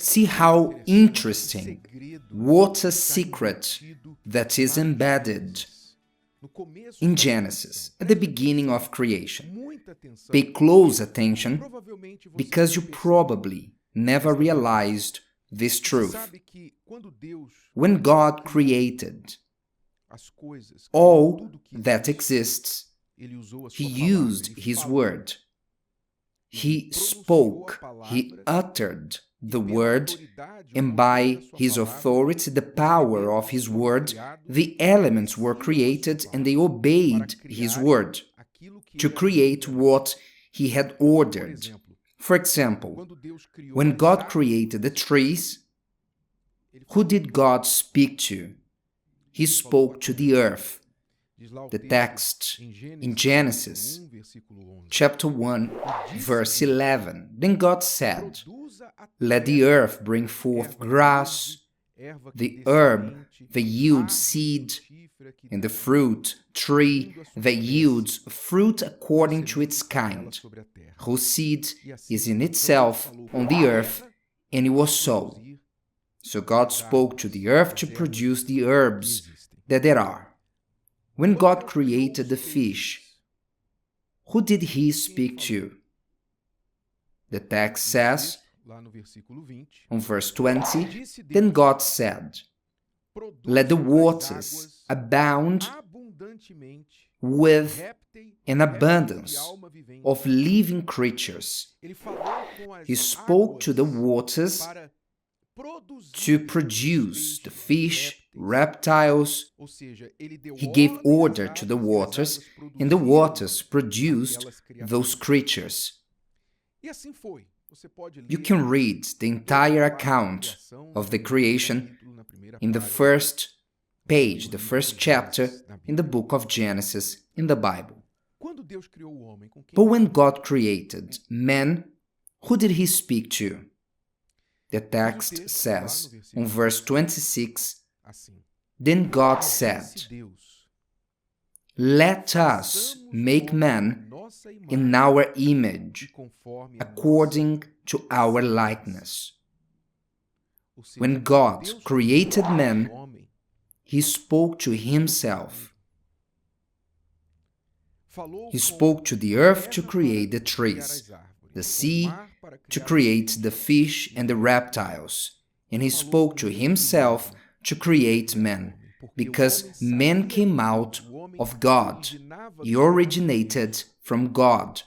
See how interesting, what a secret that is embedded in Genesis, at the beginning of creation. Pay close attention because you probably never realized this truth. When God created all that exists, He used His word. He spoke, He uttered the word, and by His authority, the power of His word, the elements were created and they obeyed His word to create what He had ordered. For example, when God created the trees, who did God speak to? He spoke to the earth. The text in Genesis, chapter 1, verse 11. Then God said, "Let the earth bring forth grass, the herb that yields seed, and the fruit tree that yields fruit according to its kind, whose seed is in itself on the earth," and it was so. So God spoke to the earth to produce the herbs that there are. When God created the fish, who did He speak to? The text says, on verse 20, "Then God said, let the waters abound with an abundance of living creatures." He spoke to the waters to produce the fish, reptiles. He gave order to the waters, and the waters produced those creatures. You can read the entire account of the creation in the first page, the first chapter in the book of Genesis in the Bible. But when God created man, who did He speak to? The text says, on verse 26, "Then God said, let us make man in our image, according to our likeness." When God created man, He spoke to Himself. He spoke to the earth to create the trees, the sea to create the fish and the reptiles, and He spoke to Himself to create man, because man came out of God. He originated from God.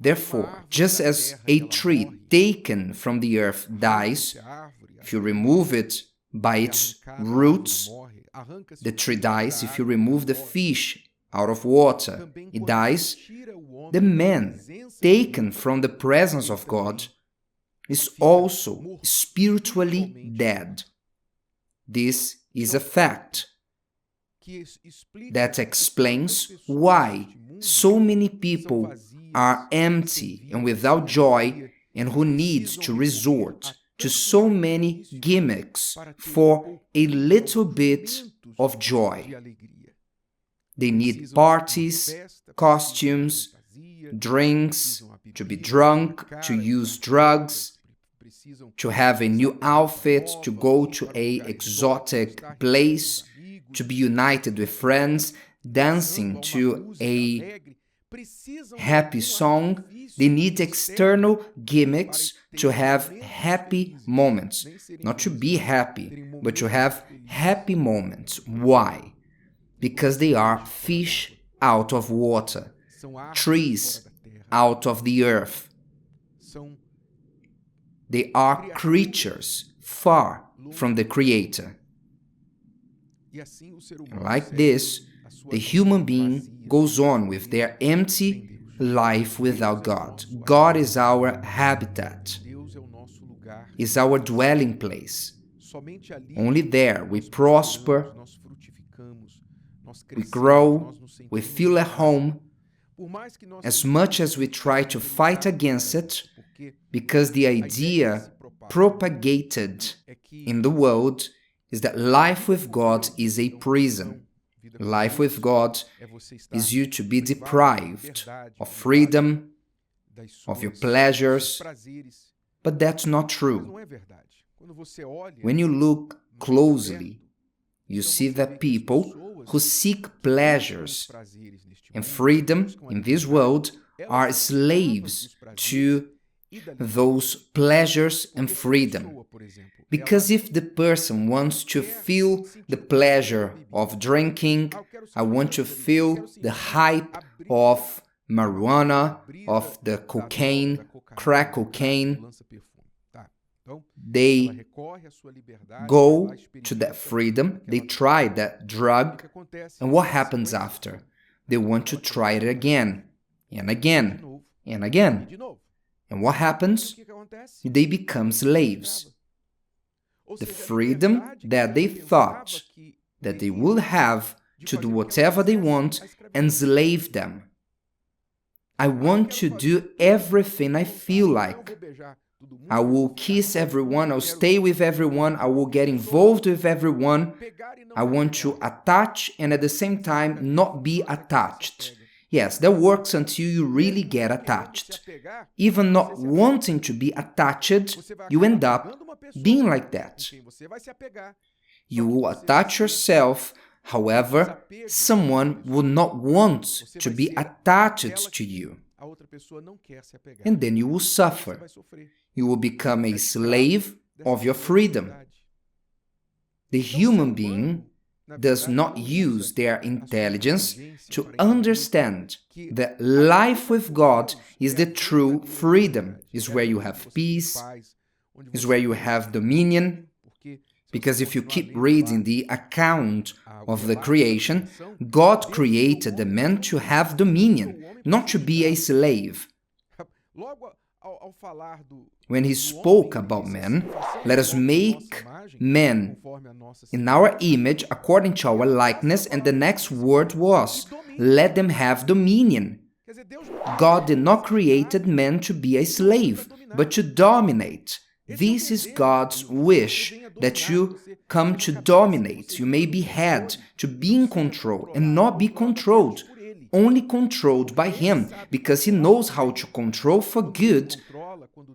Therefore, just as a tree taken from the earth dies, if you remove it by its roots, the tree dies. If you remove the fish out of water, it dies. The man taken from the presence of God is also spiritually dead. This is a fact that explains why so many people are empty and without joy, and who needs to resort to so many gimmicks for a little bit of joy. They need parties, costumes, drinks, to be drunk, to use drugs, to have a new outfit, to go to an exotic place, to be united with friends, dancing to a happy song. They need external gimmicks to have happy moments. Not to be happy, but to have happy moments. Why? Because they are fish out of water, trees out of the earth. They are creatures far from the Creator. Like this, the human being goes on with their empty life without God. God is our habitat, is our dwelling place. Only there we prosper, we grow, we feel at home, as much as we try to fight against it, because the idea propagated in the world is that life with God is a prison. Life with God is you to be deprived of freedom, of your pleasures. But that's not true. When you look closely, you see that people who seek pleasures and freedom in this world are slaves to those pleasures and freedom. Because if the person wants to feel the pleasure of drinking, I want to feel the hype of marijuana, of the cocaine, crack cocaine, they go to that freedom, they try that drug, and what happens after? They want to try it again, and again, and again. And what happens? They become slaves. The freedom that they thought that they would have to do whatever they want enslaved them. I want to do everything I feel like. I will kiss everyone, I'll stay with everyone, I will get involved with everyone. I want to attach and at the same time not be attached. Yes, that works until you really get attached. Even not wanting to be attached, you end up being like that. You will attach yourself, however, someone will not want to be attached to you. And then you will suffer. You will become a slave of your freedom. The human being does not use their intelligence to understand that life with God is the true freedom, is where you have peace, is where you have dominion. Because if you keep reading the account of the creation, God created the man to have dominion, not to be a slave. When he spoke about man, let us make man in our image according to our likeness, and the next word was, let them have dominion. God did not create man to be a slave, but to dominate. This is God's wish, that you come to dominate. You may be head, to be in control, and not be controlled. Only controlled by Him, because He knows how to control for good.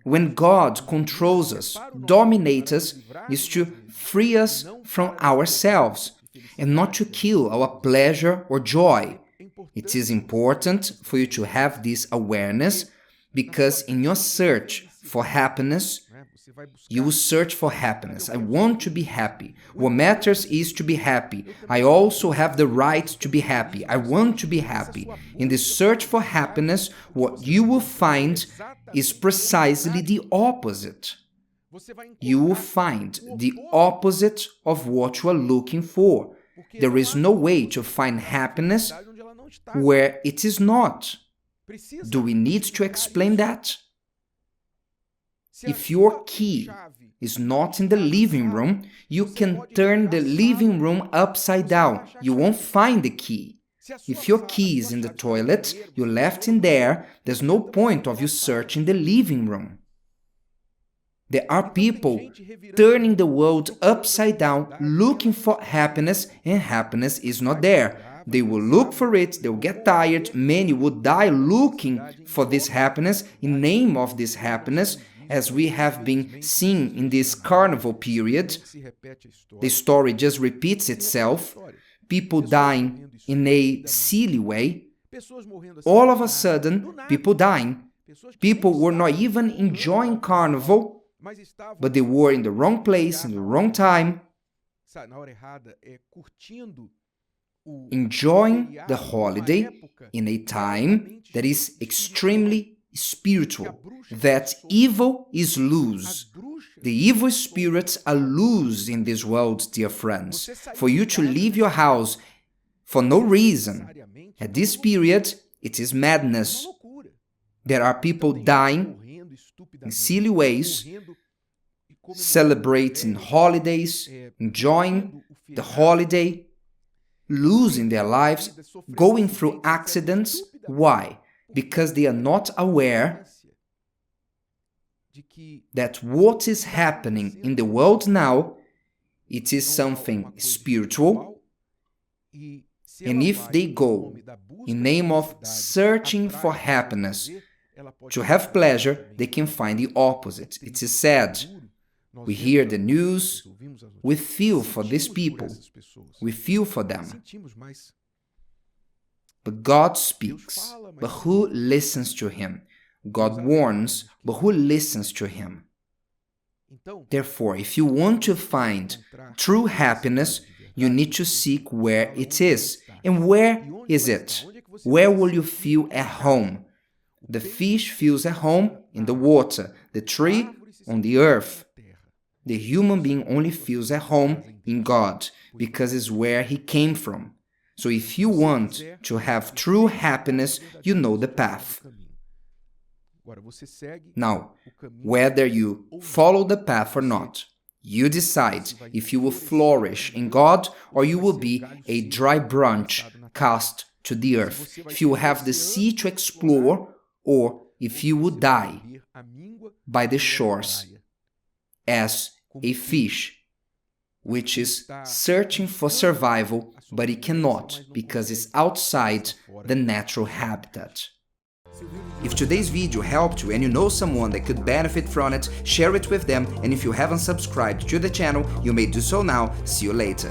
When God controls us, dominates us, is to free us from ourselves and not to kill our pleasure or joy. It is important for you to have this awareness, because in your search for happiness, you will search for happiness. I want to be happy. What matters is to be happy. I also have the right to be happy. I want to be happy. In the search for happiness, what you will find is precisely the opposite. You will find the opposite of what you are looking for. There is no way to find happiness where it is not. Do we need to explain that? If your key is not in the living room, you can turn the living room upside down. You won't find the key. If your key is in the toilet, you left in there, there's no point of you searching the living room. There are people turning the world upside down, looking for happiness, and happiness is not there. They will look for it, they'll get tired, many will die looking for this happiness, in name of this happiness, as we have been seeing in this carnival period. The story just repeats itself. People dying in a silly way. All of a sudden, people dying. People were not even enjoying carnival, but they were in the wrong place, in the wrong time, enjoying the holiday in a time that is extremely spiritual, that evil is loose. The evil spirits are loose in this world, dear friends. For you to leave your house for no reason, at this period, it is madness. There are people dying in silly ways, celebrating holidays, enjoying the holiday, losing their lives, going through accidents. Why? Because they are not aware that what is happening in the world now, it is something spiritual, and if they go in name of searching for happiness, To have pleasure, they can find the opposite. It is sad. We hear the news, we feel for these people, we feel for them. But God speaks, but who listens to Him? God warns, but who listens to Him? Therefore, if you want to find true happiness, you need to seek where it is. And where is it? Where will you feel at home? The fish feels at home in the water, the tree on the earth. The human being only feels at home in God, because it's where he came from. So if you want to have true happiness, you know the path. Now, whether you follow the path or not, you decide if you will flourish in God or you will be a dry branch cast to the earth, if you will have the sea to explore or if you will die by the shores as a fish, which is searching for survival, but it cannot because it's outside the natural habitat. If today's video helped you and you know someone that could benefit from it, share it with them, and if you haven't subscribed to the channel, you may do so now. See you later.